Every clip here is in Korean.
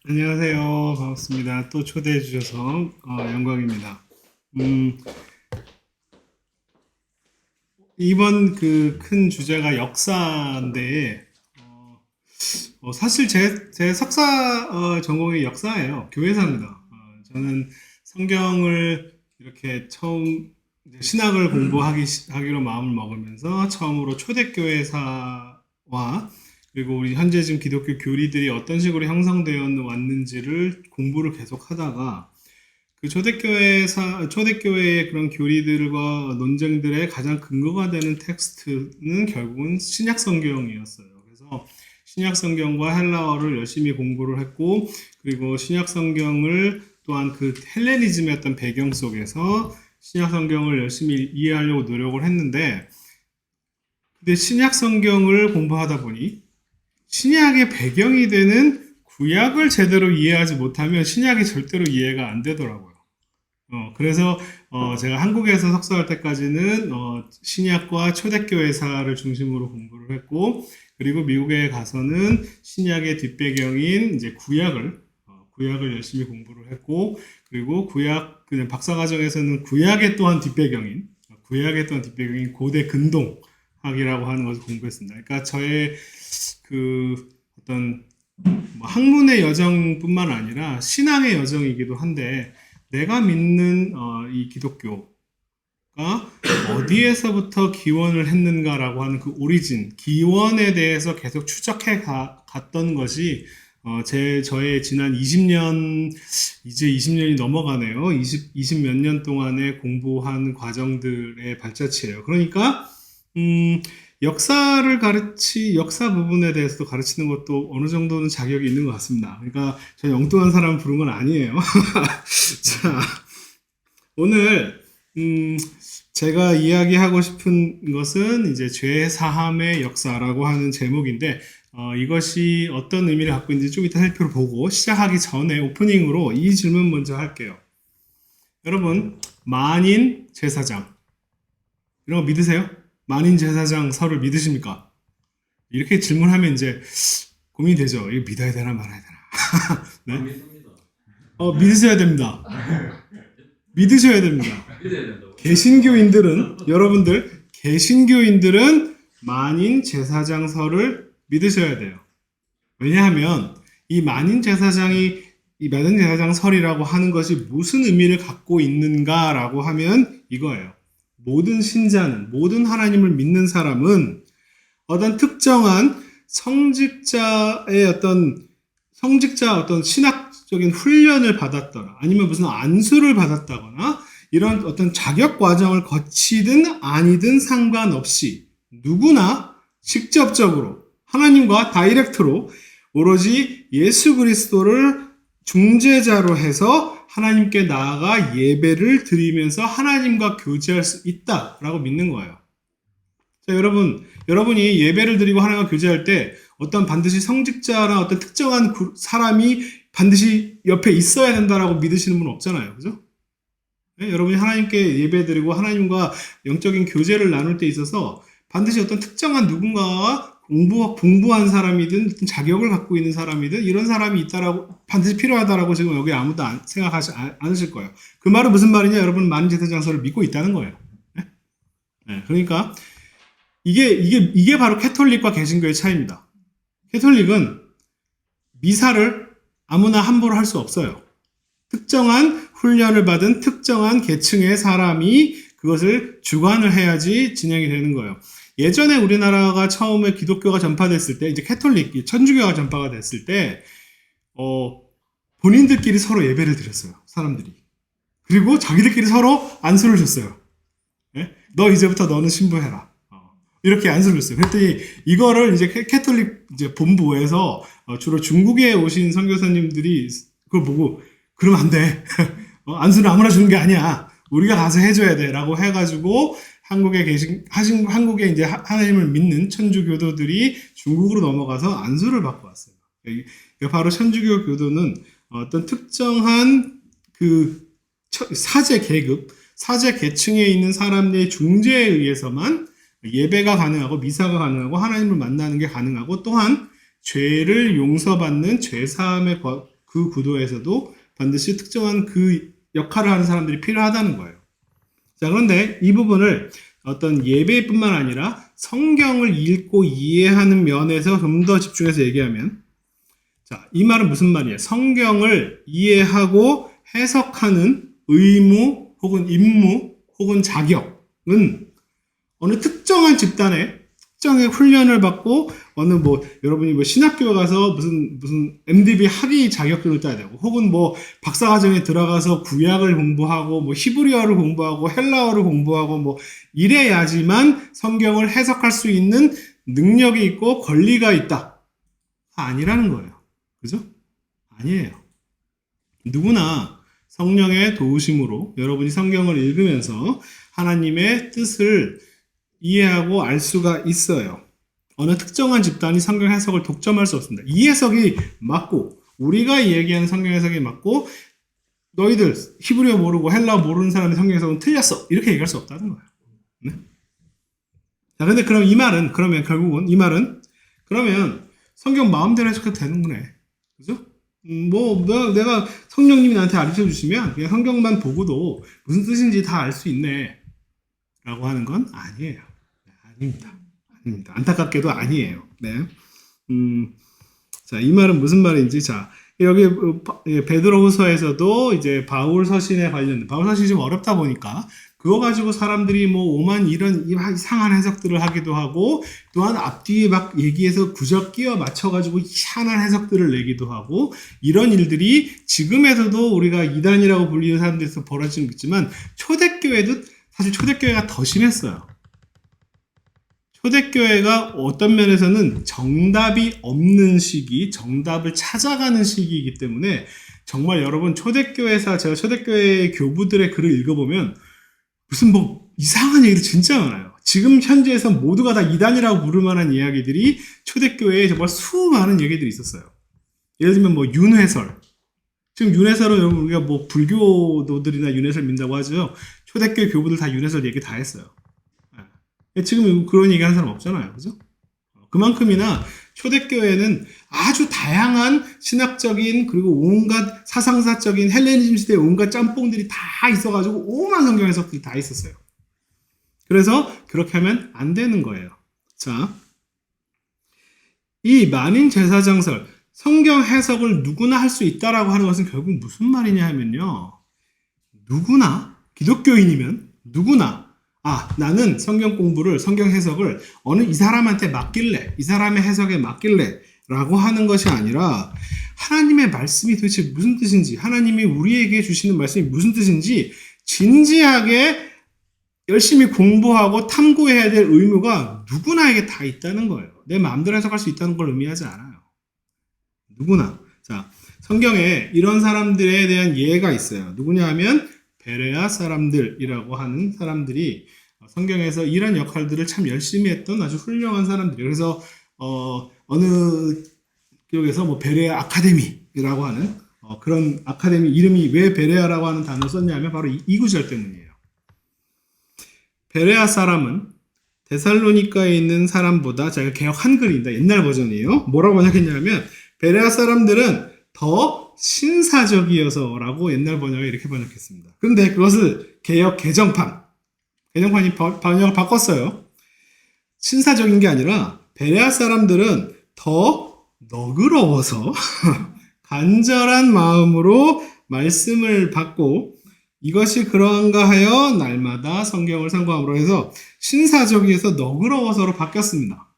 안녕하세요. 반갑습니다. 또 초대해 주셔서 영광입니다. 음, 이번 그 큰 주제가 역사인데, 사실 제 석사 전공이 역사예요. 교회사입니다. 저는 성경을 이렇게 처음 이제 신학을 하기로 마음을 먹으면서 처음으로 초대교회사와 그리고 우리 현재 지금 기독교 교리들이 어떤 식으로 형성되어 왔는지를 공부를 계속 하다가 그 초대교회의 그런 교리들과 논쟁들의 가장 근거가 되는 텍스트는 결국은 신약 성경이었어요. 그래서 신약 성경과 헬라어를 열심히 공부를 했고, 그리고 신약 성경을 또한 그 헬레니즘의 어떤 배경 속에서 신약 성경을 열심히 이해하려고 노력을 했는데, 근데 신약 성경을 공부하다 보니 신약의 배경이 되는 구약을 제대로 이해하지 못하면 신약이 절대로 이해가 안 되더라고요. 그래서 제가 한국에서 석사할 때까지는 신약과 초대교회사를 중심으로 공부를 했고, 그리고 미국에 가서는 신약의 뒷배경인 이제 구약을 열심히 공부를 했고, 그리고 그냥 박사과정에서는 구약의 또한 뒷배경인 고대 근동학이라고 하는 것을 공부했습니다. 그러니까 저의 그 어떤 뭐 학문의 여정뿐만 아니라 신앙의 여정이기도 한데, 내가 믿는 이 기독교가 어디에서부터 기원을 했는가라고 하는 그 기원에 대해서 계속 갔던 것이 저의 지난 20년, 이제 20년이 넘어가네요. 20 몇 년 동안에 공부한 과정들의 발자취예요. 그러니까, 역사 부분에 대해서도 가르치는 것도 어느 정도는 자격이 있는 것 같습니다. 그러니까 저 엉뚱한 사람 부른 건 아니에요. 자, 오늘 제가 이야기하고 싶은 것은 이제 죄 사함의 역사라고 하는 제목인데, 이것이 어떤 의미를 갖고 있는지 좀 이따 살펴보고 시작하기 전에 오프닝으로 이 질문 먼저 할게요. 여러분, 만인 제사장 이런 거 믿으세요? 만인 제사장 설을 믿으십니까? 이렇게 질문하면 이제 고민이 되죠. 이거 믿어야 되나 말아야 되나? 네? 믿습니다. 믿으셔야 됩니다. 믿으셔야 됩니다. 믿어야 된다고. 개신교인들은 만인 제사장설을 믿으셔야 돼요. 왜냐하면 이 만인 제사장설이라고 하는 것이 무슨 의미를 갖고 있는가라고 하면 이거예요. 모든 하나님을 믿는 사람은 어떤 특정한 성직자 어떤 신학적인 훈련을 받았더라, 아니면 무슨 안수를 받았다거나, 이런 어떤 자격 과정을 거치든 아니든 상관없이 누구나 직접적으로 하나님과 다이렉트로 오로지 예수 그리스도를 중재자로 해서 하나님께 나아가 예배를 드리면서 하나님과 교제할 수 있다라고 믿는 거예요. 자, 여러분이 예배를 드리고 하나님과 교제할 때 어떤 반드시 성직자나 어떤 특정한 사람이 반드시 옆에 있어야 된다라고 믿으시는 분은 없잖아요. 그죠? 네? 여러분이 하나님께 예배 드리고 하나님과 영적인 교제를 나눌 때 있어서 반드시 어떤 특정한 누군가와 공부한 사람이든 어떤 자격을 갖고 있는 사람이든 이런 사람이 있다라고 반드시 필요하다라고 지금 여기 아무도 생각하지 않으실 거예요. 그 말은 무슨 말이냐? 여러분 만인 제사장설을 믿고 있다는 거예요. 네? 네, 그러니까 이게 바로 캐톨릭과 개신교의 차이입니다. 캐톨릭은 미사를 아무나 함부로 할 수 없어요. 특정한 훈련을 받은 특정한 계층의 사람이 그것을 주관을 해야지 진행이 되는 거예요. 예전에 우리나라가 처음에 기독교가 전파됐을 때, 이제 천주교가 전파가 됐을 때, 본인들끼리 서로 예배를 드렸어요. 사람들이. 그리고 자기들끼리 서로 안수를 줬어요. 네? 너 이제부터 너는 신부해라. 이렇게 안수를 줬어요. 그랬더니 이거를 이제 캐톨릭 이제 본부에서 주로 중국에 오신 선교사님들이 그걸 보고, 그러면 안 돼. 안수는 아무나 주는 게 아니야. 우리가 가서 해줘야 돼. 라고 해가지고 한국에 이제 하나님을 믿는 천주교도들이 중국으로 넘어가서 안수를 받고 왔어요. 바로 천주교 교도는 어떤 특정한 그 사제 계층에 있는 사람들의 중재에 의해서만 예배가 가능하고 미사가 가능하고 하나님을 만나는 게 가능하고, 또한 죄를 용서받는 죄사함의 그 구도에서도 반드시 특정한 그 역할을 하는 사람들이 필요하다는 거예요. 자, 그런데 이 부분을 어떤 예배뿐만 아니라 성경을 읽고 이해하는 면에서 좀 더 집중해서 얘기하면, 자, 이 말은 무슨 말이에요? 성경을 이해하고 해석하는 의무 혹은 임무 혹은 자격은 어느 특정한 집단의 특정의 훈련을 받고 어느 여러분이 신학교에 가서 무슨 MDB 학위 자격증을 따야 되고 혹은 박사과정에 들어가서 구약을 공부하고 히브리어를 공부하고 헬라어를 공부하고 이래야지만 성경을 해석할 수 있는 능력이 있고 권리가 있다. 아니라는 거예요. 그죠? 아니에요. 누구나 성령의 도우심으로 여러분이 성경을 읽으면서 하나님의 뜻을 이해하고 알 수가 있어요. 어느 특정한 집단이 성경 해석을 독점할 수 없습니다. 이 해석이 맞고 우리가 얘기하는 성경 해석이 맞고 너희들 히브리어 모르고 헬라어 모르는 사람의 성경 해석은 틀렸어. 이렇게 얘기할 수 없다는 거예요. 네? 자, 근데 그럼 그러면 결국은 이 말은 그러면 성경 마음대로 해석해도 되는 거네. 그죠? 내가 성령님이 나한테 가르쳐 주시면 그냥 성경만 보고도 무슨 뜻인지 다 알 수 있네. 라고 하는 건 아니에요. 아닙니다. 안타깝게도 아니에요. 네. 자, 이 말은 무슨 말인지, 자, 여기 베드로후서에서도 이제 바울 서신에 관련된, 바울 서신이 좀 어렵다 보니까 그거 가지고 사람들이 오만 이런 이상한 해석들을 하기도 하고 또한 앞뒤에 막 얘기해서 구절 끼워 맞춰가지고 희한한 해석들을 내기도 하고 이런 일들이 지금에서도 우리가 이단이라고 불리는 사람들에서 벌어지는 게 있지만 초대교회도 사실 초대교회가 더 심했어요. 초대교회가 어떤 면에서는 정답이 없는 시기, 정답을 찾아가는 시기이기 때문에 정말 여러분 제가 초대교회 교부들의 글을 읽어보면 무슨 이상한 얘기들 진짜 많아요. 지금 현재에서 모두가 다 이단이라고 부를 만한 이야기들이 초대교회에 정말 수많은 얘기들이 있었어요. 예를 들면 윤회설. 지금 윤회설은 여러분 우리가 불교도들이나 윤회설 믿는다고 하죠. 초대교회 교부들 다 윤회설 얘기 다 했어요. 지금 그런 얘기 하는 사람 없잖아요. 그죠? 그만큼이나 초대교회는 아주 다양한 신학적인 그리고 온갖 사상사적인 헬레니즘 시대의 온갖 짬뽕들이 다 있어가지고 오만 성경 해석들이 다 있었어요. 그래서 그렇게 하면 안 되는 거예요. 자, 이 만인 제사장설 성경 해석을 누구나 할 수 있다라고 하는 것은 결국 무슨 말이냐 하면요. 누구나 기독교인이면 누구나 나는 성경 해석을 이 사람한테 맡길래, 이 사람의 해석에 맡길래 라고 하는 것이 아니라 하나님의 말씀이 도대체 무슨 뜻인지, 하나님이 우리에게 주시는 말씀이 무슨 뜻인지 진지하게 열심히 공부하고 탐구해야 될 의무가 누구나에게 다 있다는 거예요. 내 마음대로 해석할 수 있다는 걸 의미하지 않아요. 누구나. 자, 성경에 이런 사람들에 대한 예가 있어요. 누구냐 하면 베레아 사람들이라고 하는 사람들이 성경에서 이런 역할들을 참 열심히 했던 아주 훌륭한 사람들이에요. 그래서 어느 기록에서 베레아 아카데미라고 하는 그런 아카데미 이름이 왜 베레아라고 하는 단어를 썼냐면 바로 이 구절 때문이에요. 베레아 사람은 데살로니가에 있는 사람보다, 제가 개역 한글입니다. 옛날 버전이에요. 뭐라고 번역했냐면 베레아 사람들은 더 신사적이어서 라고 옛날 번역에 이렇게 번역했습니다. 그런데 그것을 개정판이 번역을 바꿨어요. 신사적인 게 아니라 베레아 사람들은 더 너그러워서 간절한 마음으로 말씀을 받고 이것이 그러한가 하여 날마다 성경을 상고함으로 해서 신사적이어서 너그러워서로 바뀌었습니다.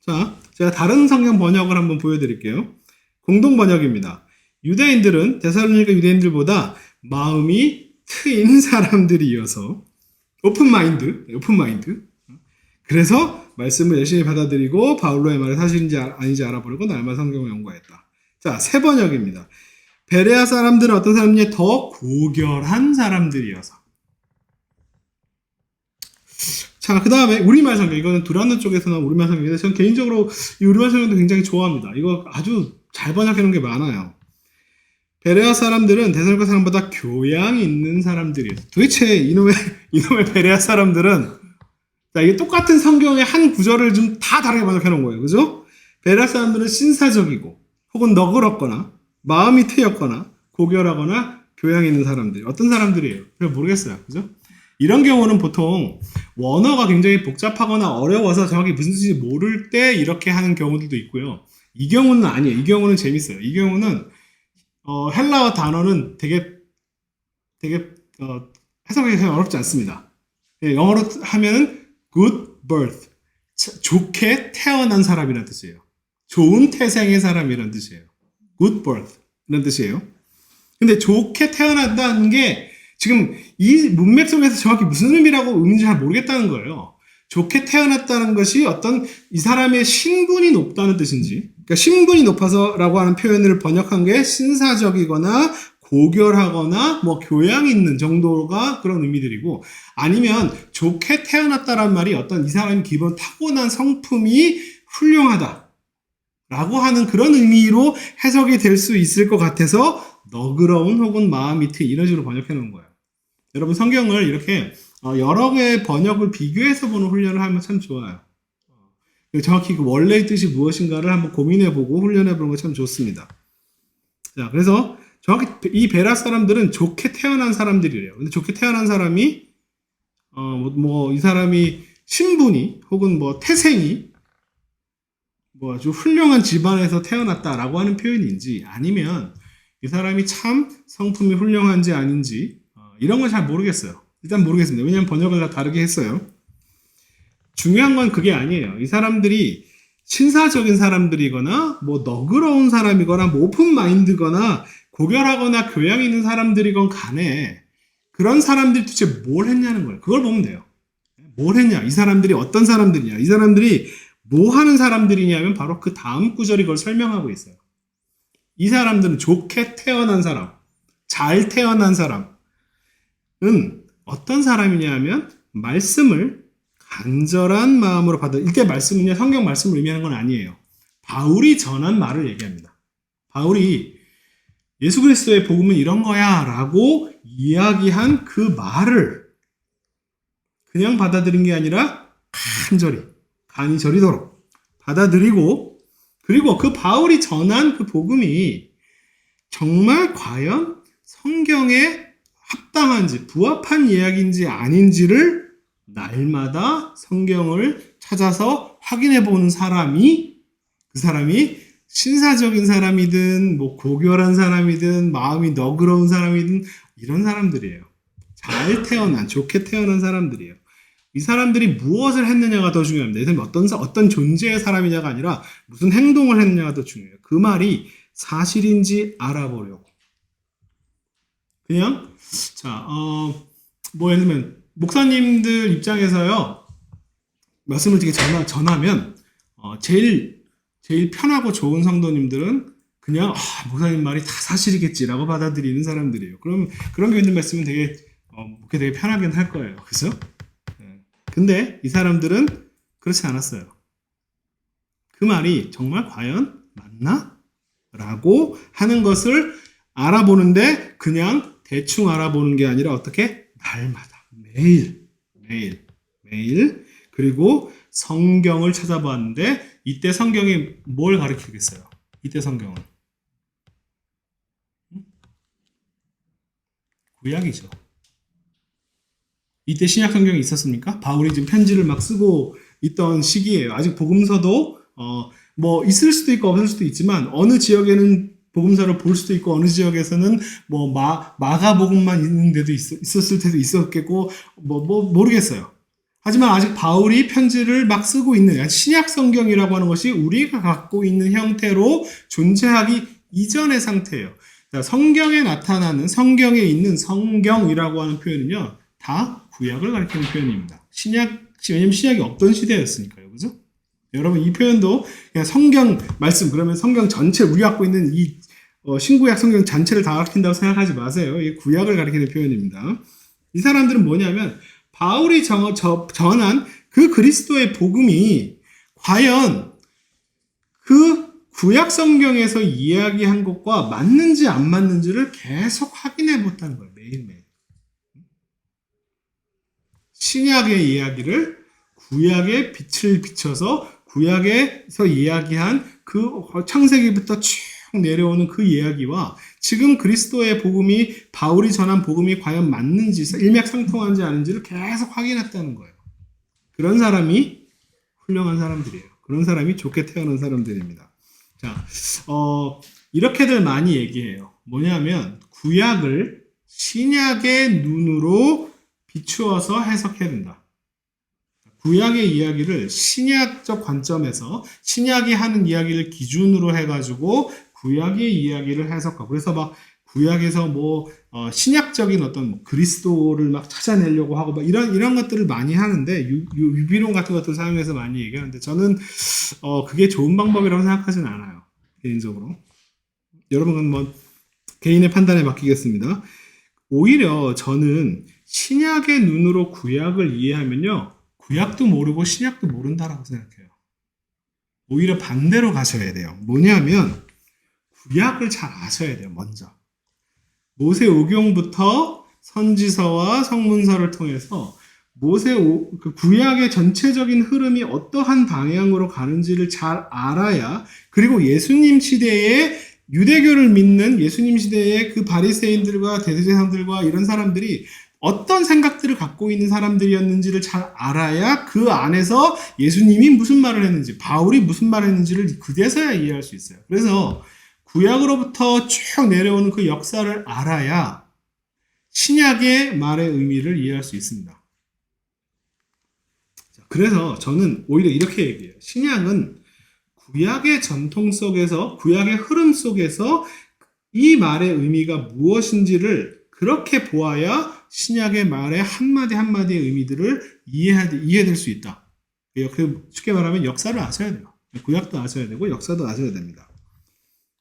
자, 제가 다른 성경 번역을 한번 보여드릴게요. 공동 번역입니다. 데살로니가 유대인들보다 마음이 트인 사람들이어서 오픈 마인드. 그래서 말씀을 열심히 받아들이고 바울로의 말이 사실인지 아닌지 알아보려고 날마다 성경을 연구했다. 자, 새 번역입니다. 베레아 사람들은 어떤 사람이냐? 더 고결한 사람들이어서. 자, 그 다음에 우리말 성경. 이거는 두란노 쪽에서 나온 우리말 성경인데 저는 개인적으로 이 우리말 성경도 굉장히 좋아합니다. 이거 아주 잘 번역해 놓은 게 많아요. 베레아 사람들은 데살로니가 사람보다 교양 있는 사람들이에요. 도대체 이놈의 베레아 사람들은, 자, 이게 똑같은 성경의 한 구절을 좀 다 다르게 번역해 놓은 거예요. 그죠? 베레아 사람들은 신사적이고 혹은 너그럽거나 마음이 트였거나 고결하거나 교양 있는 사람들. 어떤 사람들이에요? 잘 모르겠어요. 그죠? 이런 경우는 보통 원어가 굉장히 복잡하거나 어려워서 정확히 무슨 뜻인지 모를 때 이렇게 하는 경우들도 있고요. 이 경우는 아니에요. 이 경우는 재밌어요. 이 경우는 헬라어 단어는 되게 해석하기 어렵지 않습니다. 예, 영어로 하면은 good birth, 좋게 태어난 사람이라는 뜻이에요. 좋은 태생의 사람이라는 뜻이에요. good birth 이런 뜻이에요. 근데 좋게 태어난다는 게 지금 이 문맥 속에서 정확히 무슨 의미인지 잘 모르겠다는 거예요. 좋게 태어났다는 것이 어떤 이 사람의 신분이 높다는 뜻인지, 그러니까 신분이 높아서라고 하는 표현을 번역한 게 신사적이거나 고결하거나 뭐 교양 있는 정도가 그런 의미들이고, 아니면 좋게 태어났다란 말이 어떤 이 사람이 기본 타고난 성품이 훌륭하다 라고 하는 그런 의미로 해석이 될 수 있을 것 같아서 너그러운 혹은 마음이 트 이런 식으로 번역해 놓은 거예요. 여러분 성경을 이렇게 여러 개의 번역을 비교해서 보는 훈련을 하면 참 좋아요. 정확히 그 원래의 뜻이 무엇인가를 한번 고민해보고 훈련해보는 거 참 좋습니다. 자, 그래서 정확히 이 베라 사람들은 좋게 태어난 사람들이래요. 근데 좋게 태어난 사람이 이 사람이 신분이 혹은 뭐 태생이 뭐 아주 훌륭한 집안에서 태어났다라고 하는 표현인지, 아니면 이 사람이 참 성품이 훌륭한지 아닌지 이런 건 잘 모르겠어요. 일단 모르겠습니다. 왜냐하면 번역을 다 다르게 했어요. 중요한 건 그게 아니에요. 이 사람들이 신사적인 사람들이거나 뭐 너그러운 사람이거나 뭐 오픈 마인드거나 고결하거나 교양 있는 사람들이건 간에 그런 사람들이 도대체 뭘 했냐는 거예요. 그걸 보면 돼요. 뭘 했냐? 이 사람들이 어떤 사람들이냐? 이 사람들이 뭐 하는 사람들이냐면 바로 그 다음 구절이 그걸 설명하고 있어요. 이 사람들은 좋게 태어난 사람, 잘 태어난 사람은 어떤 사람이냐 하면 말씀을 간절한 마음으로 받아. 이때 말씀은요, 성경 말씀을 의미하는 건 아니에요. 바울이 전한 말을 얘기합니다. 바울이 예수 그리스도의 복음은 이런 거야 라고 이야기한 그 말을 그냥 받아들인 게 아니라 간이 저리도록 받아들이고, 그리고 그 바울이 전한 그 복음이 정말 과연 성경에 합당한지 부합한 이야기인지 아닌지를 날마다 성경을 찾아서 확인해 보는 사람이, 그 사람이 신사적인 사람이든 뭐 고결한 사람이든 마음이 너그러운 사람이든 이런 사람들이에요. 잘 태어난, 좋게 태어난 사람들이에요. 이 사람들이 무엇을 했느냐가 더 중요합니다. 이 사람이 어떤 존재의 사람이냐가 아니라 무슨 행동을 했느냐가 더 중요해요. 그 말이 사실인지 알아보려고. 그냥 예를 들면 목사님들 입장에서요, 말씀을 이렇게 전하면 제일 편하고 좋은 성도님들은 그냥 목사님 말이 다 사실이겠지라고 받아들이는 사람들이에요. 그럼 그런 교인들 말씀은 되게 편하긴 할 거예요. 그죠? 근데 이 사람들은 그렇지 않았어요. 그 말이 정말 과연 맞나? 라고 하는 것을 알아보는데 그냥 대충 알아보는 게 아니라 어떻게? 날마다, 매일, 그리고 성경을 찾아봤는데 이때 성경이 뭘 가르치겠어요? 이때 성경은 구약이죠. 이때 신약 성경이 있었습니까? 바울이 지금 편지를 막 쓰고 있던 시기예요. 아직 복음서도 있을 수도 있고 없을 수도 있지만 어느 지역에는 복음서를 볼 수도 있고 어느 지역에서는 마가복음만 있는 데도 있었을 때도 있었겠고 모르겠어요. 하지만 아직 바울이 편지를 막 쓰고 있는 신약 성경이라고 하는 것이 우리가 갖고 있는 형태로 존재하기 이전의 상태예요. 성경에 나타나는, 성경에 있는 성경이라고 하는 표현은요, 다 구약을 가리키는 표현입니다. 왜냐면 신약이 없던 시대였으니까요. 그죠? 여러분, 이 표현도 그냥 성경 말씀, 그러면 성경 전체, 우리 갖고 있는 이 신구약 성경 전체를 다 가리킨다고 생각하지 마세요. 이게 구약을 가리키는 표현입니다. 이 사람들은 뭐냐면, 바울이 전한 그 그리스도의 복음이 과연 그 구약 성경에서 이야기한 것과 맞는지 안 맞는지를 계속 확인해 봤다는 거예요. 매일매일. 신약의 이야기를 구약의 빛을 비춰서 구약에서 이야기한 그 창세기부터 쭉 내려오는 그 이야기와 지금 그리스도의 복음이 바울이 전한 복음이 과연 맞는지 일맥상통한지 아닌지를 계속 확인했다는 거예요. 그런 사람이 훌륭한 사람들이에요. 그런 사람이 좋게 태어난 사람들입니다. 자, 이렇게들 많이 얘기해요. 뭐냐면 구약을 신약의 눈으로 비추어서 해석해야 된다. 구약의 이야기를 신약적 관점에서 신약이 하는 이야기를 기준으로 해가지고 구약의 이야기를 해석하고 그래서 막 구약에서 신약적인 어떤 그리스도를 막 찾아내려고 하고 막 이런 것들을 많이 하는데 유비론 같은 것들을 사용해서 많이 얘기하는데 저는 그게 좋은 방법이라고 생각하지는 않아요. 개인적으로. 여러분은 개인의 판단에 맡기겠습니다. 오히려 저는 신약의 눈으로 구약을 이해하면요. 구약도 모르고 신약도 모른다라고 생각해요. 오히려 반대로 가셔야 돼요. 뭐냐면 구약을 잘 아셔야 돼요. 먼저. 모세오경부터 선지서와 성문서를 통해서 그 구약의 전체적인 흐름이 어떠한 방향으로 가는지를 잘 알아야 그리고 예수님 시대에 유대교를 믿는 예수님 시대의 그 바리새인들과 대제사장들과 이런 사람들이 어떤 생각들을 갖고 있는 사람들이었는지를 잘 알아야 그 안에서 예수님이 무슨 말을 했는지, 바울이 무슨 말을 했는지를 그제서야 이해할 수 있어요. 그래서 구약으로부터 쭉 내려오는 그 역사를 알아야 신약의 말의 의미를 이해할 수 있습니다. 그래서 저는 오히려 이렇게 얘기해요. 신약은 구약의 전통 속에서, 구약의 흐름 속에서 이 말의 의미가 무엇인지를 그렇게 보아야 신약의 말의 한마디 한마디의 의미들을 이해될 수 있다. 쉽게 말하면 역사를 아셔야 돼요. 구약도 아셔야 되고 역사도 아셔야 됩니다.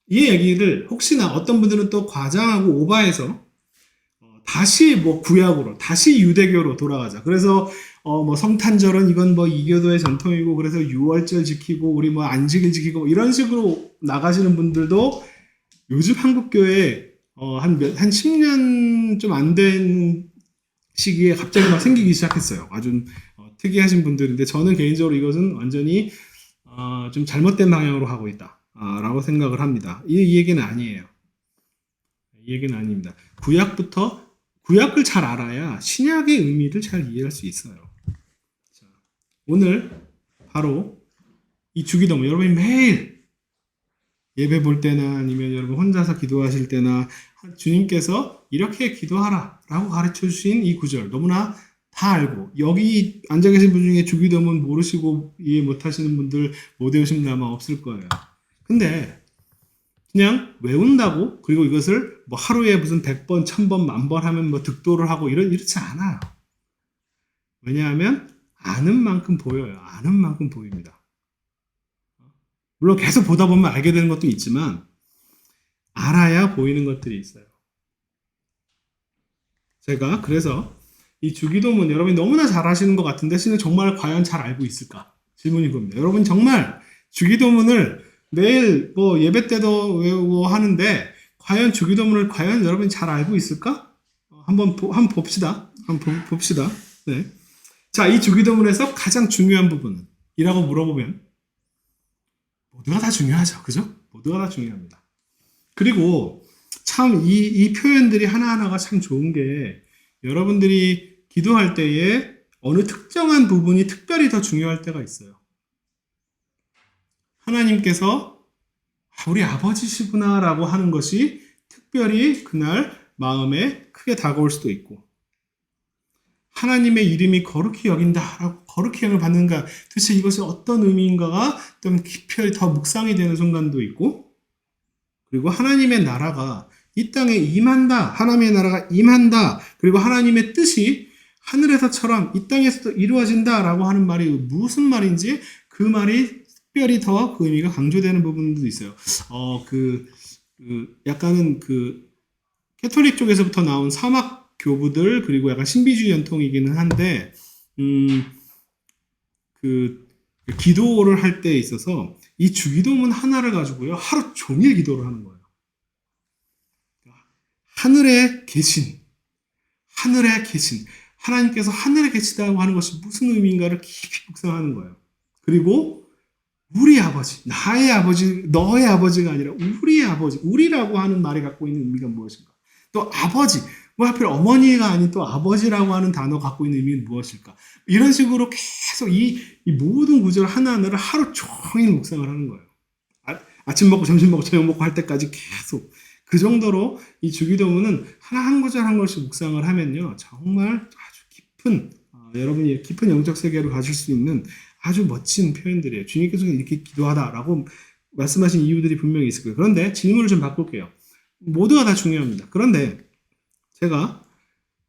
이 얘기를 혹시나 어떤 분들은 또 과장하고 오바해서 다시 구약으로, 다시 유대교로 돌아가자. 그래서 성탄절은 이건 이교도의 전통이고 그래서 유월절 지키고 우리 안식일 지키고 이런 식으로 나가시는 분들도 요즘 한국교회 한 10년 좀 안 된 시기에 갑자기 막 생기기 시작했어요. 아주 특이하신 분들인데 저는 개인적으로 이것은 완전히 좀 잘못된 방향으로 가고 있다 라고 생각을 합니다. 이 얘기는 아니에요. 이 얘기는 아닙니다. 구약을 잘 알아야 신약의 의미를 잘 이해할 수 있어요. 자, 오늘 바로 이 주기도문 여러분이 매일 예배 볼 때나 아니면 여러분 혼자서 기도하실 때나 주님께서 이렇게 기도하라 라고 가르쳐 주신 이 구절 너무나 다 알고 여기 앉아 계신 분 중에 주기도문 모르시고 이해 못 하시는 분들 못 외우신 분 아마 없을 거예요. 근데 그냥 외운다고 그리고 이것을 하루에 무슨 100번, 1000번, 10,000번 하면 득도를 하고 이렇지 않아요. 왜냐하면 아는 만큼 보여요. 아는 만큼 보입니다. 물론 계속 보다 보면 알게 되는 것도 있지만 알아야 보이는 것들이 있어요. 제가 그래서 이 주기도문 여러분이 너무나 잘 아시는 것 같은데 정말 과연 잘 알고 있을까? 질문이 그겁니다. 여러분 정말 주기도문을 매일 예배 때도 외우고 하는데 과연 주기도문을 과연 여러분이 잘 알고 있을까? 한번 봅시다. 네. 자, 이 주기도문에서 가장 중요한 부분은 이라고 물어보면 모두가 다 중요하죠. 그죠? 모두가 다 중요합니다. 그리고 참 이 표현들이 하나하나가 참 좋은 게 여러분들이 기도할 때에 어느 특정한 부분이 특별히 더 중요할 때가 있어요. 하나님께서 우리 아버지시구나 라고 하는 것이 특별히 그날 마음에 크게 다가올 수도 있고 하나님의 이름이 거룩히 여긴다 라고 거룩히 여김을 받는가 도대체 이것이 어떤 의미인가가 좀 깊이 더 묵상이 되는 순간도 있고 그리고 하나님의 나라가 이 땅에 임한다 하나님의 나라가 임한다 그리고 하나님의 뜻이 하늘에서처럼 이 땅에서도 이루어진다 라고 하는 말이 무슨 말인지 그 말이 특별히 더 그 의미가 강조되는 부분도 있어요. 약간은 캐톨릭 쪽에서부터 나온 사막 교부들 그리고 약간 신비주의 전통이기는 한데 기도를 할 때 있어서 이 주기도문 하나를 가지고요 하루 종일 기도를 하는 거예요. 하늘에 계신 하나님께서 하늘에 계시다고 하는 것이 무슨 의미인가를 깊이 묵상하는 거예요. 그리고 우리 아버지, 나의 아버지, 너의 아버지가 아니라 우리의 아버지, 우리라고 하는 말이 갖고 있는 의미가 무엇인가? 또 아버지, 뭐 하필 어머니가 아닌 또 아버지라고 하는 단어 갖고 있는 의미는 무엇일까? 이런 식으로 계속 이 모든 구절 하나하나를 하루 종일 묵상을 하는 거예요. 아침 먹고 점심 먹고 저녁 먹고 할 때까지 계속 그 정도로 이 주기도문은 하나 한 구절 한 걸씩 묵상을 하면요 정말 아주 깊은 여러분이 깊은 영적 세계로 가실 수 있는 아주 멋진 표현들이에요. 주님께서 이렇게 기도하다라고 말씀하신 이유들이 분명히 있을 거예요. 그런데 질문을 좀 바꿀게요. 모두가 다 중요합니다. 그런데 제가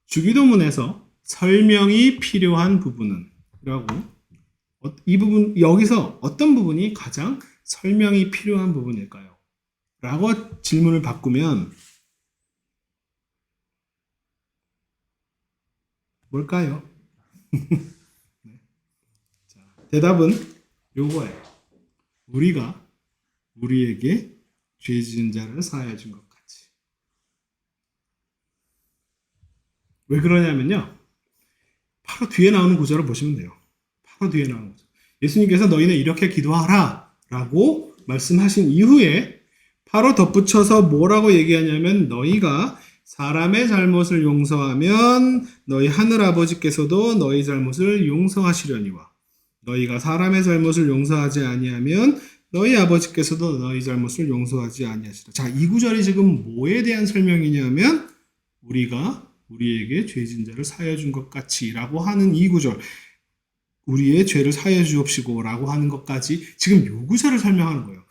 주기도문에서 설명이 필요한 부분은 라고 이 부분 여기서 어떤 부분이 가장 설명이 필요한 부분일까요? 라고 질문을 바꾸면 뭘까요? 자, 대답은 요거예요. 우리가 우리에게 죄 지은 자를 사하여 준 것 같이. 왜 그러냐면요. 바로 뒤에 나오는 구절을 보시면 돼요. 바로 뒤에 나오는 구절. 예수님께서 너희는 이렇게 기도하라 라고 말씀하신 이후에 바로 덧붙여서 뭐라고 얘기하냐면 너희가 사람의 잘못을 용서하면 너희 하늘아버지께서도 너희 잘못을 용서하시려니와 너희가 사람의 잘못을 용서하지 아니하면 너희 아버지께서도 너희 잘못을 용서하지 아니하시라. 자, 이 구절이 지금 뭐에 대한 설명이냐면 우리가 우리에게 죄진 자를 사하여 준 것 같이라고 하는 이 구절. 우리의 죄를 사하여 주옵시고 라고 하는 것까지 지금 요 구절을 설명하는 거예요.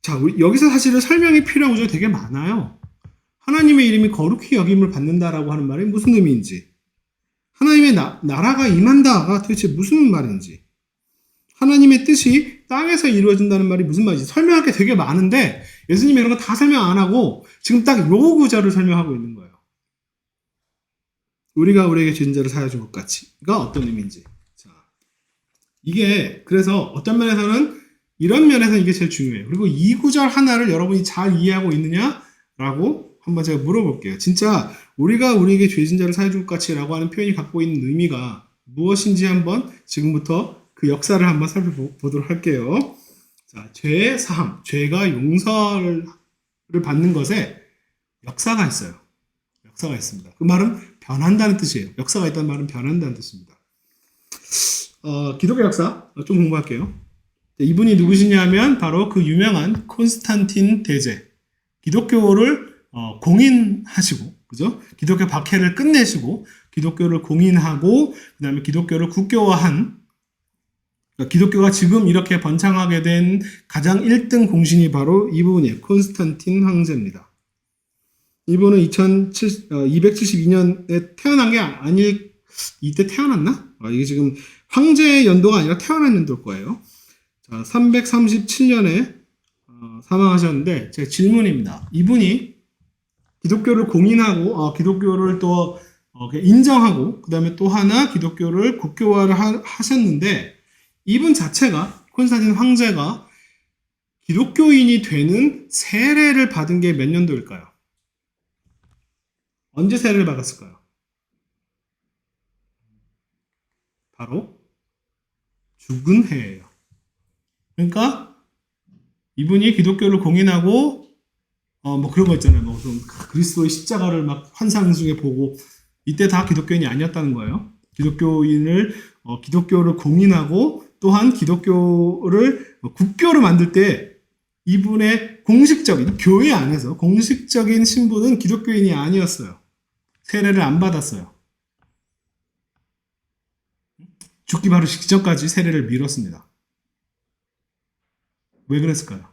자, 우리 여기서 사실은 설명이 필요한 구절이 되게 많아요. 하나님의 이름이 거룩히 여김을 받는다라고 하는 말이 무슨 의미인지, 하나님의 나라가 임한다가 도대체 무슨 말인지, 하나님의 뜻이 땅에서 이루어진다는 말이 무슨 말인지 설명할 게 되게 많은데 예수님이 이런 거 다 설명 안 하고 지금 딱 요 구절을 설명하고 있는 거예요. 우리가 우리에게 죄진 자를 사하여 준 것 같이가 어떤 의미인지. 자, 이게 그래서 어떤 면에서는 이런 면에서 이게 제일 중요해요. 그리고 이 구절 하나를 여러분이 잘 이해하고 있느냐라고 한번 제가 물어볼게요. 진짜 우리가 우리에게 죄진 자를 사하여 준 것 같이라고 하는 표현이 갖고 있는 의미가 무엇인지 한번 지금부터 그 역사를 한번 살펴보도록 할게요. 자, 죄의 사함, 죄가 용서를 받는 것에 역사가 있어요. 역사가 있습니다. 그 말은 변한다는 뜻이에요. 역사가 있다는 말은 변한다는 뜻입니다. 기독교 역사 좀 공부할게요. 이분이 누구시냐면 바로 그 유명한 콘스탄틴 대제. 기독교를 공인하시고, 그죠? 기독교 박해를 끝내시고, 기독교를 공인하고, 그 다음에 기독교를 국교화한, 그러니까 기독교가 지금 이렇게 번창하게 된 가장 1등 공신이 바로 이 부분이에요. 콘스탄틴 황제입니다. 이분은 272년에 태어난 게 아닐, 이때 태어났나? 이게 지금 황제의 연도가 아니라 태어난 연도일 거예요. 자, 337년에 사망하셨는데, 제 질문입니다. 이분이 기독교를 공인하고, 기독교를 또 인정하고, 그 다음에 또 하나 기독교를 국교화를 하셨는데, 이분 자체가, 콘스탄틴 황제가 기독교인이 되는 세례를 받은 게 몇 년도일까요? 언제 세례를 받았을까요? 바로 죽은 해예요. 그러니까 이분이 기독교를 공인하고 뭐 그런 거 있잖아요. 뭐 그리스도의 십자가를 막 환상 중에 보고 이때 다 기독교인이 아니었다는 거예요. 기독교를 공인하고 또한 기독교를 국교를 만들 때 이분의 공식적인 교회 안에서 공식적인 신분은 기독교인이 아니었어요. 세례를 안 받았어요. 죽기 바로 직전까지 세례를 미뤘습니다. 왜 그랬을까요?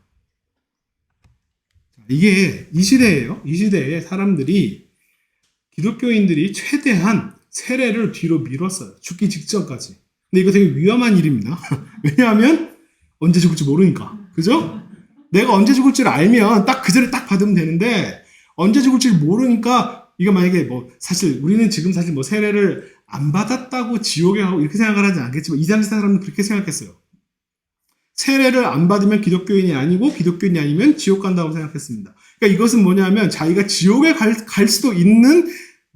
이게 이 시대예요. 이 시대에 사람들이 기독교인들이 최대한 세례를 뒤로 미뤘어요. 죽기 직전까지. 근데 이거 되게 위험한 일입니다. 왜냐하면 언제 죽을지 모르니까. 그죠? 내가 언제 죽을지를 알면 딱 그 전에 딱 받으면 되는데 언제 죽을지 모르니까 이거 만약에 뭐 사실 우리는 지금 사실 뭐 세례를 안 받았다고 지옥에 가고 이렇게 생각을 하지 않겠지만 이 당시 사람은 그렇게 생각했어요. 세례를 안 받으면 기독교인이 아니고 기독교인이 아니면 지옥 간다고 생각했습니다. 그러니까 이것은 뭐냐면 자기가 지옥에 갈 수도 있는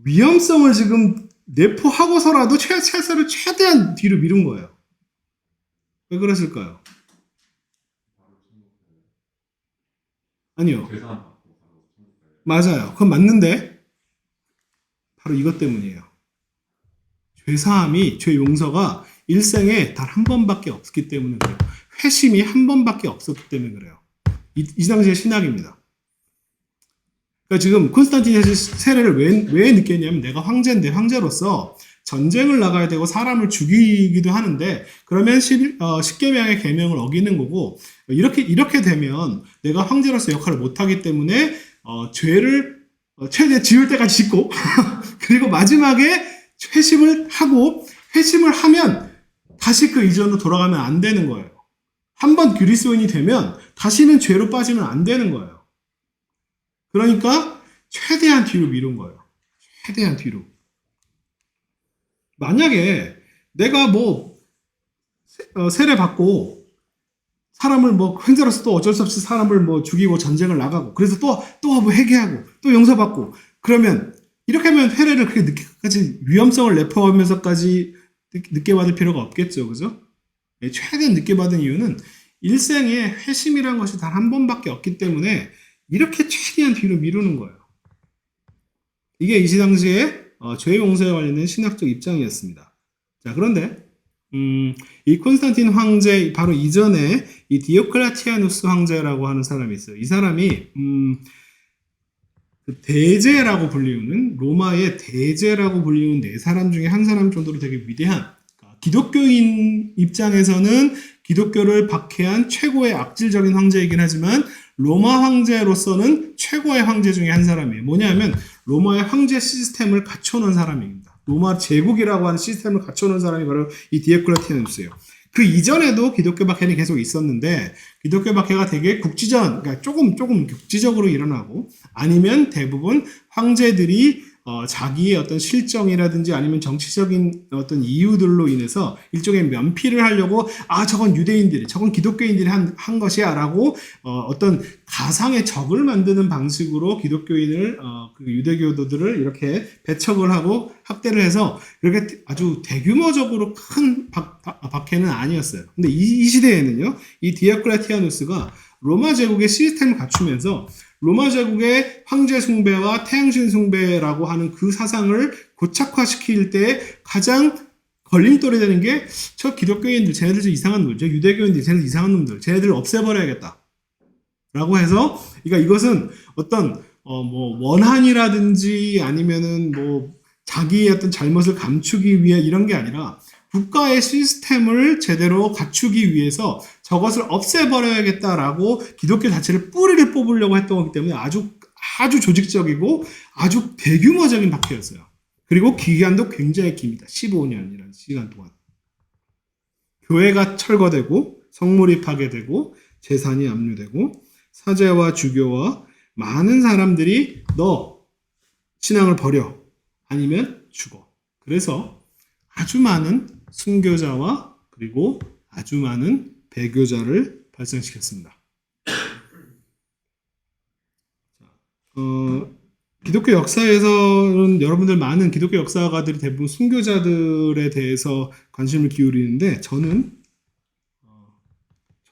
위험성을 지금 내포하고서라도 세례를 최대한 뒤로 미룬 거예요. 왜 그랬을까요? 아니요. 재산 받고 가고 천국 가요. 맞아요. 그건 맞는데 바로 이것 때문이에요. 죄사함이, 죄 용서가 일생에 단 한 번밖에 없기 때문에 그래요. 회심이 한 번밖에 없었기 때문에 그래요. 이 당시의 신학입니다. 그러니까 지금 콘스탄틴이 세례를 왜 느꼈냐면 내가 황제인데 황제로서 전쟁을 나가야 되고 사람을 죽이기도 하는데 그러면 10계명의 계명을 어기는 거고 이렇게 되면 내가 황제로서 역할을 못하기 때문에 죄를 최대 지을 때까지 짓고 그리고 마지막에 회심을 하면 다시 그 이전으로 돌아가면 안 되는 거예요. 한번 그리스도인이 되면 다시는 죄로 빠지면 안 되는 거예요. 그러니까 최대한 뒤로 미룬 거예요. 최대한 뒤로. 만약에 내가 세례 받고 사람을 황제로서 또 어쩔 수 없이 사람을 죽이고 전쟁을 나가고 그래서 또 회개하고 또 용서받고 그러면 이렇게 하면 회례를 그렇게 늦게까지 위험성을 내포하면서까지 늦게 받을 필요가 없겠죠. 그죠? 최대한 늦게 받은 이유는 일생에 회심이라는 것이 단 한 번밖에 없기 때문에 이렇게 최대한 뒤로 미루는 거예요. 이게 이 당시에 죄 용서에 관련된 신학적 입장이었습니다. 자, 그런데 이 콘스탄틴 황제 바로 이전에 이 디오클레티아누스 황제라고 하는 사람이 있어요. 이 사람이 그 대제라고 불리우는 로마의 대제라고 불리우는 네 사람 중에 한 사람 정도로 되게 위대한 기독교인 입장에서는 기독교를 박해한 최고의 악질적인 황제이긴 하지만 로마 황제로서는 최고의 황제 중에 한 사람이에요. 뭐냐면 로마의 황제 시스템을 갖춰놓은 사람입니다. 로마 제국이라고 하는 시스템을 갖춰놓은 사람이 바로 이 디오클레티아누스예요. 그 이전에도 기독교 박해는 계속 있었는데 기독교 박해가 되게 그러니까 조금 국지적으로 일어나고 아니면 대부분 황제들이 자기의 어떤 실정이라든지 아니면 정치적인 어떤 이유들로 인해서 일종의 면피를 하려고 저건 유대인들이 저건 기독교인들이 한 것이야 라고 어떤 가상의 적을 만드는 방식으로 기독교인을 그 유대교도들을 이렇게 배척을 하고 학대를 해서 이렇게 아주 대규모적으로 큰 박해는 아니었어요. 근데 이 시대에는요 이 디오클레티아누스가 로마 제국의 시스템을 갖추면서 로마 제국의 황제 숭배와 태양신 숭배라고 하는 그 사상을 고착화시킬 때 가장 걸림돌이 되는 게 저 기독교인들, 쟤네들 좀 이상한 놈들, 저 유대교인들, 쟤네들 이상한 놈들, 쟤네들을 없애버려야겠다. 라고 해서, 그러니까 이것은 어떤, 원한이라든지 아니면은 자기의 어떤 잘못을 감추기 위해 이런 게 아니라 국가의 시스템을 제대로 갖추기 위해서 저것을 없애버려야겠다라고 기독교 자체를 뿌리를 뽑으려고 했던 거기 때문에 아주 조직적이고 아주 대규모적인 박해였어요. 그리고 기간도 굉장히 깁니다. 15년이라는 시간 동안. 교회가 철거되고 성물이 파괴되고 재산이 압류되고 사제와 주교와 많은 사람들이 너 신앙을 버려 아니면 죽어. 그래서 아주 많은 순교자와 그리고 아주 많은 배교자를 발생시켰습니다. 기독교 역사에서는 여러분들 많은 기독교 역사가들이 대부분 순교자들에 대해서 관심을 기울이는데 저는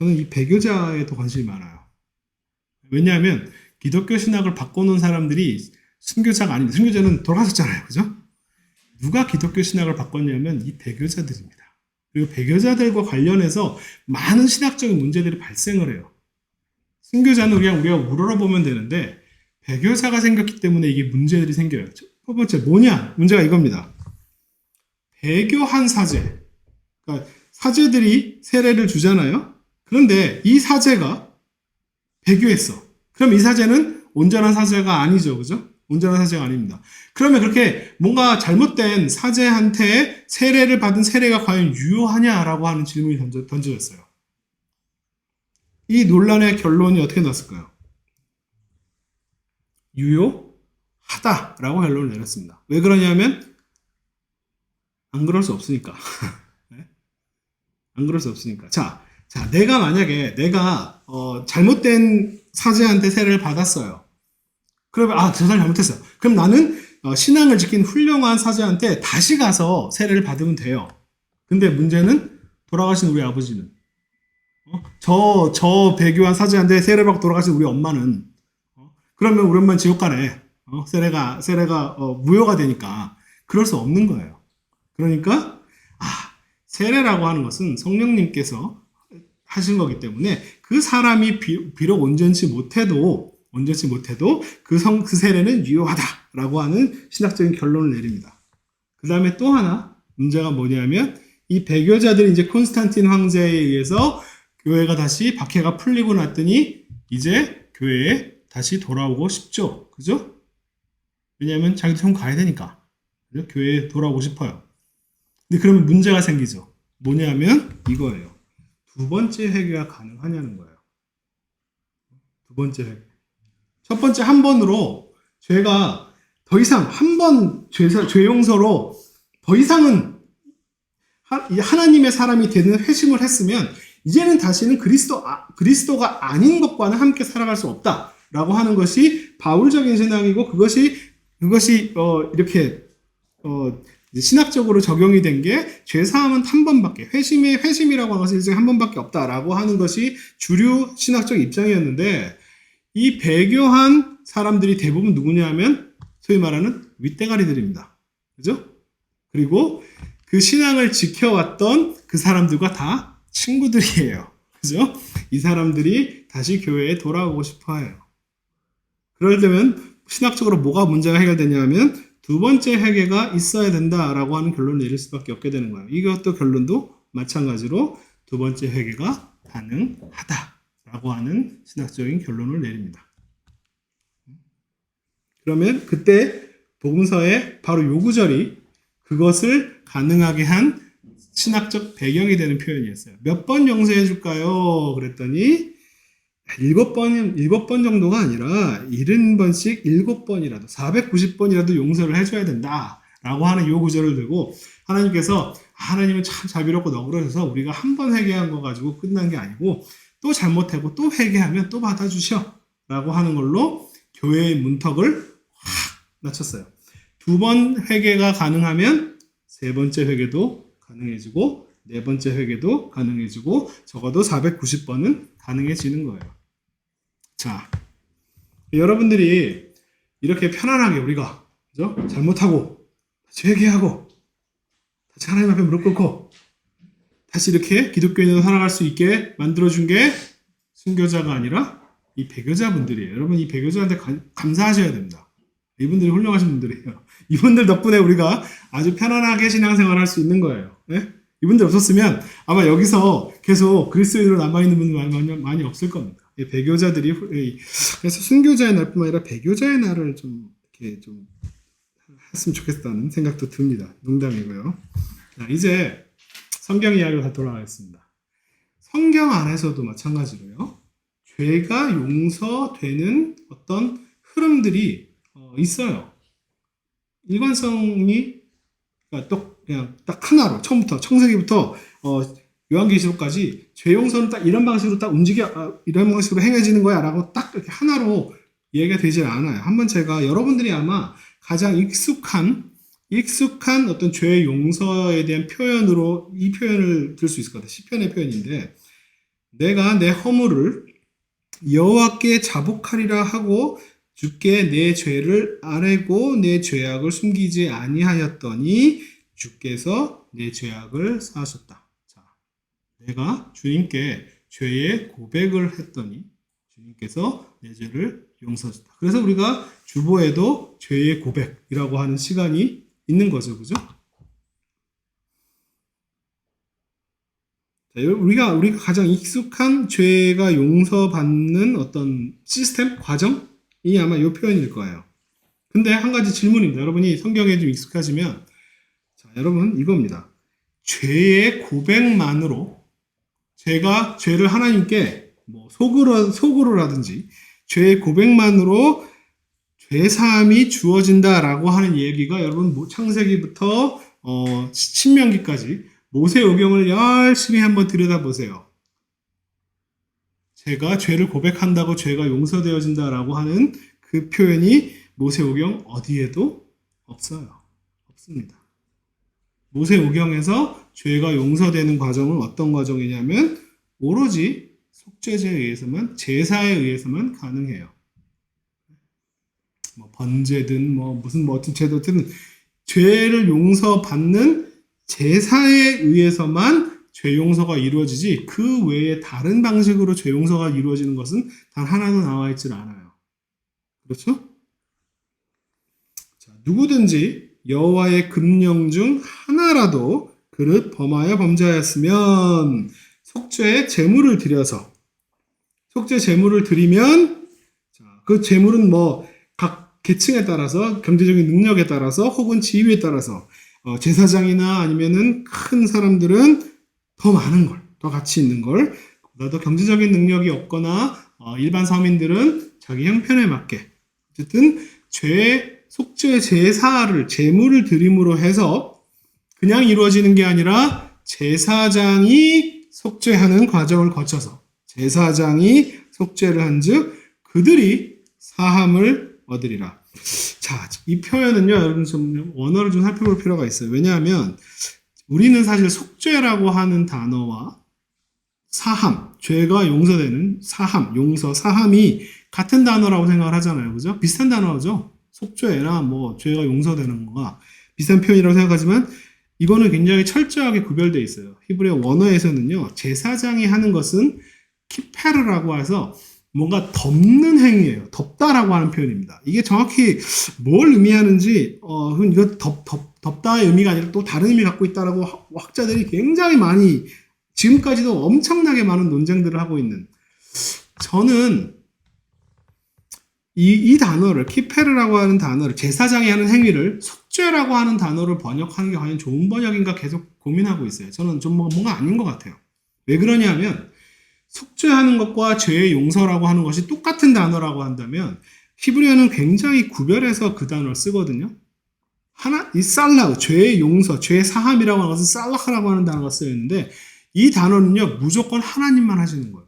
이 배교자에 더 관심이 많아요. 왜냐하면 기독교 신학을 바꿔놓은 사람들이 순교자가 아닙니다. 순교자는 돌아가셨잖아요. 그죠? 누가 기독교 신학을 바꿨냐면 이 배교자들입니다. 그리고 배교자들과 관련해서 많은 신학적인 문제들이 발생을 해요. 순교자는 그냥 우리가 우러러보면 되는데 배교자가 생겼기 때문에 이게 문제들이 생겨요. 첫 번째 뭐냐? 문제가 이겁니다. 배교한 사제. 그러니까 사제들이 세례를 주잖아요. 그런데 이 사제가 배교했어. 그럼 이 사제는 온전한 사제가 아니죠. 그죠? 온전한 사제가 아닙니다. 그러면 그렇게 뭔가 잘못된 사제한테 세례를 받은 세례가 과연 유효하냐라고 하는 질문이 던져졌어요. 이 논란의 결론이 어떻게 났을까요? 유효하다라고 결론을 내렸습니다. 왜 그러냐면 안 그럴 수 없으니까. 네? 안 그럴 수 없으니까. 자, 내가 만약에 잘못된 사제한테 세례를 받았어요. 그러면 저 사람 잘못했어요. 그럼 나는 신앙을 지킨 훌륭한 사제한테 다시 가서 세례를 받으면 돼요. 근데 문제는 돌아가신 우리 아버지는 저 배교한 사제한테 세례 받고 돌아가신 우리 엄마는 그러면 우리 엄마는 지옥 가네. 세례가 무효가 되니까. 그럴 수 없는 거예요. 그러니까, 세례라고 하는 것은 성령님께서 하신 거기 때문에 그 사람이 비록 온전치 못해도 그 세례는 유효하다라고 하는 신학적인 결론을 내립니다. 그 다음에 또 하나 문제가 뭐냐면 이 배교자들이 이제 콘스탄틴 황제에 의해서 교회가 다시 박해가 풀리고 났더니 이제 교회에 다시 돌아오고 싶죠. 그죠? 왜냐하면 자기도 좀 가야 되니까. 그죠? 교회에 돌아오고 싶어요. 근데 그러면 문제가 생기죠. 뭐냐면 이거예요. 두 번째 회개가 가능하냐는 거예요. 두 번째 회개. 첫 번째 한 번으로 죄가 더 이상 한 번 죄 용서로 더 이상은 하나님의 사람이 되는 회심을 했으면 이제는 다시는 그리스도가 아닌 것과는 함께 살아갈 수 없다라고 하는 것이 바울적인 신앙이고 그것이 이렇게 신학적으로 적용이 된 게 죄사함은 한 번밖에 회심이라고 하는 것은 한 번밖에 없다라고 하는 것이 주류 신학적 입장이었는데 이 배교한 사람들이 대부분 누구냐면 소위 말하는 윗대가리들입니다. 그죠? 그리고 그 신앙을 지켜왔던 그 사람들과 다 친구들이에요. 그죠? 이 사람들이 다시 교회에 돌아오고 싶어 해요. 그럴 때면 신학적으로 뭐가 문제가 해결되냐면 두 번째 회개가 있어야 된다라고 하는 결론을 내릴 수밖에 없게 되는 거예요. 이것도 결론도 마찬가지로 두 번째 회개가 가능하다라고 하는 신학적인 결론을 내립니다. 그러면 그때 복음서에 바로 요 구절이 그것을 가능하게 한 신학적 배경이 되는 표현이었어요. 몇 번 용서해 줄까요? 그랬더니 7번 정도가 아니라 70번씩 7번이라도 490번이라도 용서를 해줘야 된다라고 하는 요 구절을 들고 하나님은 참 자비롭고 너그러셔서 우리가 한 번 회개한 거 가지고 끝난 게 아니고 또 잘못하고 또 회개하면 또 받아주셔 라고 하는 걸로 교회의 문턱을 확 낮췄어요. 두 번 회개가 가능하면 세 번째 회개도 가능해지고 네 번째 회개도 가능해지고 적어도 490번은 가능해지는 거예요. 자, 여러분들이 이렇게 편안하게 우리가 그죠? 잘못하고 다시 회개하고 다시 하나님 앞에 무릎 꿇고 다시 이렇게 기독교인으로 살아갈 수 있게 만들어준 게 순교자가 아니라 이 배교자분들이에요. 여러분 이 배교자한테 감사하셔야 됩니다. 이분들이 훌륭하신 분들이에요. 이분들 덕분에 우리가 아주 편안하게 신앙생활을 할 수 있는 거예요. 네? 이분들 없었으면 아마 여기서 계속 그리스도인으로 남아있는 분들 많이 없을 겁니다. 배교자들이 그래서 순교자의 날뿐만 아니라 배교자의 날을 좀 이렇게 좀 했으면 좋겠다는 생각도 듭니다. 농담이고요. 자, 이제 성경 이야기로 다 돌아가겠습니다. 성경 안에서도 마찬가지로요. 죄가 용서되는 어떤 흐름들이 있어요. 일관성이 그냥 딱 하나로 처음부터 청세기부터 요한계시록까지 죄 용서는 딱 이런 방식으로 딱 이런 방식으로 행해지는 거야라고 딱 이렇게 하나로 얘기가 되지 않아요. 한번 제가 여러분들이 아마 가장 익숙한 어떤 죄 용서에 대한 표현으로 이 표현을 들 수 있을 것 같아요. 시편의 표현인데 내가 내 허물을 여호와께 자복하리라 하고 주께 내 죄를 아뢰고 내 죄악을 숨기지 아니하였더니 주께서 내 죄악을 사하셨다. 자, 내가 주님께 죄의 고백을 했더니 주님께서 내 죄를 용서하셨다. 그래서 우리가 주보에도 죄의 고백이라고 하는 시간이 있는 거죠. 그죠? 자, 우리가 가장 익숙한 죄가 용서받는 어떤 시스템, 과정이 아마 이 표현일 거예요. 근데 한 가지 질문입니다. 여러분이 성경에 좀 익숙하시면 자, 여러분 이겁니다. 죄의 고백만으로 제가 죄를 하나님께 뭐 속으로라든지 죄의 고백만으로 죄사함이 주어진다라고 하는 얘기가 여러분 창세기부터 신명기까지 모세오경을 열심히 한번 들여다보세요. 제가 죄를 고백한다고 죄가 용서되어진다라고 하는 그 표현이 모세오경 어디에도 없어요. 없습니다. 모세오경에서 죄가 용서되는 과정은 어떤 과정이냐면 오로지 속죄제에 의해서만 제사에 의해서만 가능해요. 뭐 번제든 뭐 무슨 뭐 어떤 제도든 죄를 용서받는 제사에 의해서만 죄 용서가 이루어지지 그 외에 다른 방식으로 죄 용서가 이루어지는 것은 단 하나도 나와 있질 않아요. 그렇죠? 자, 누구든지 여호와의 금령 중 하나라도 그릇 범하여 범죄하였으면 속죄의 제물을 드려서 속죄 제물을 드리면 자, 그 제물은 뭐 각 계층에 따라서 경제적인 능력에 따라서 혹은 지위에 따라서 제사장이나 아니면은 큰 사람들은 더 많은 걸, 더 가치 있는 걸, 나도 경제적인 능력이 없거나 일반 서민들은 자기 형편에 맞게 어쨌든 속죄 제사를 제물을 드림으로 해서 그냥 이루어지는 게 아니라 제사장이 속죄하는 과정을 거쳐서 제사장이 속죄를 한즉 그들이 사함을 얻으리라. 자, 이 표현은요, 여러분 좀 원어를 좀 살펴볼 필요가 있어요. 왜냐하면 우리는 사실 속죄라고 하는 단어와 사함, 죄가 용서되는 사함, 용서, 사함이 같은 단어라고 생각을 하잖아요. 그죠? 비슷한 단어죠. 속죄나 뭐 죄가 용서되는 거가 비슷한 표현이라고 생각하지만 이거는 굉장히 철저하게 구별되어 있어요. 히브리어 원어에서는요, 제사장이 하는 것은 키페르라고 해서 뭔가 덮는 행위예요. 덮다라고 하는 표현입니다. 이게 정확히 뭘 의미하는지, 이거 덮다의 의미가 아니라 또 다른 의미 갖고 있다라고 학자들이 굉장히 많이, 지금까지도 엄청나게 많은 논쟁들을 하고 있는. 저는 이 단어를, 키페르라고 하는 단어를, 제사장이 하는 행위를 속죄라고 하는 단어를 번역하는 게 과연 좋은 번역인가 계속 고민하고 있어요. 저는 좀 뭔가 아닌 것 같아요. 왜 그러냐면, 속죄하는 것과 죄의 용서라고 하는 것이 똑같은 단어라고 한다면 히브리어는 굉장히 구별해서 그 단어를 쓰거든요. 이 살라흐, 죄의 용서, 죄의 사함이라고 하는 것은 살라흐라고 하는 단어가 쓰여 있는데 이 단어는요 무조건 하나님만 하시는 거예요.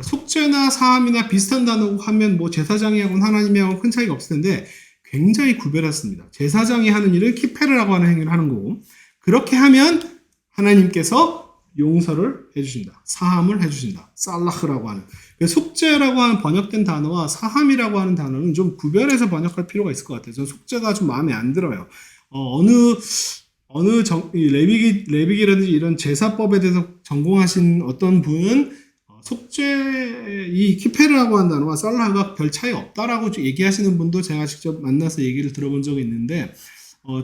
속죄나 사함이나 비슷한 단어고 하면 뭐 제사장이 하고 하나님이 하고 큰 차이가 없을 텐데 굉장히 구별했습니다. 제사장이 하는 일은 키페르라고 하는 행위를 하는 거고 그렇게 하면 하나님께서 용서를 해주신다. 사함을 해주신다. 살라흐라고 하는. 속죄라고 하는 번역된 단어와 사함이라고 하는 단어는 좀 구별해서 번역할 필요가 있을 것 같아요. 저는 속죄가 좀 마음에 안 들어요. 레위기라든지 이런 제사법에 대해서 전공하신 어떤 분은 이 키페르라고 하는 단어와 살라흐가 별 차이 없다라고 얘기하시는 분도 제가 직접 만나서 얘기를 들어본 적이 있는데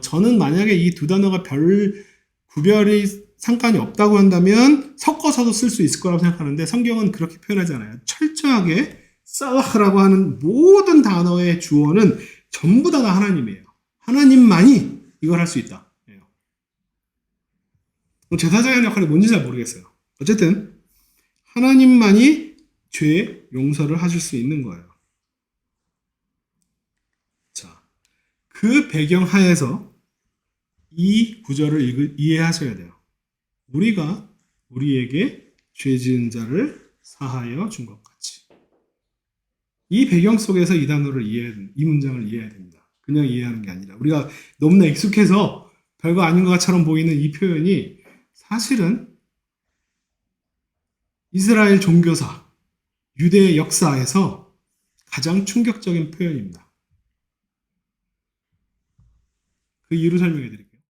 저는 만약에 이 두 단어가 별 구별이 상관이 없다고 한다면 섞어서도 쓸 수 있을 거라고 생각하는데 성경은 그렇게 표현하지 않아요. 철저하게 살라흐라고 하는 모든 단어의 주어는 전부 다 하나님이에요. 하나님만이 이걸 할 수 있다. 제사장의 역할이 뭔지 잘 모르겠어요. 어쨌든 하나님만이 죄 용서를 하실 수 있는 거예요. 자, 그 배경 하에서 이 구절을 이해하셔야 돼요. 우리가 우리에게 죄 지은 자를 사하여 준 것 같이. 이 배경 속에서 이 문장을 이해해야 됩니다. 그냥 이해하는 게 아니라 우리가 너무나 익숙해서 별거 아닌 것처럼 보이는 이 표현이 사실은 이스라엘 종교사, 유대 역사에서 가장 충격적인 표현입니다. 그 이유를 설명해 드릴게요.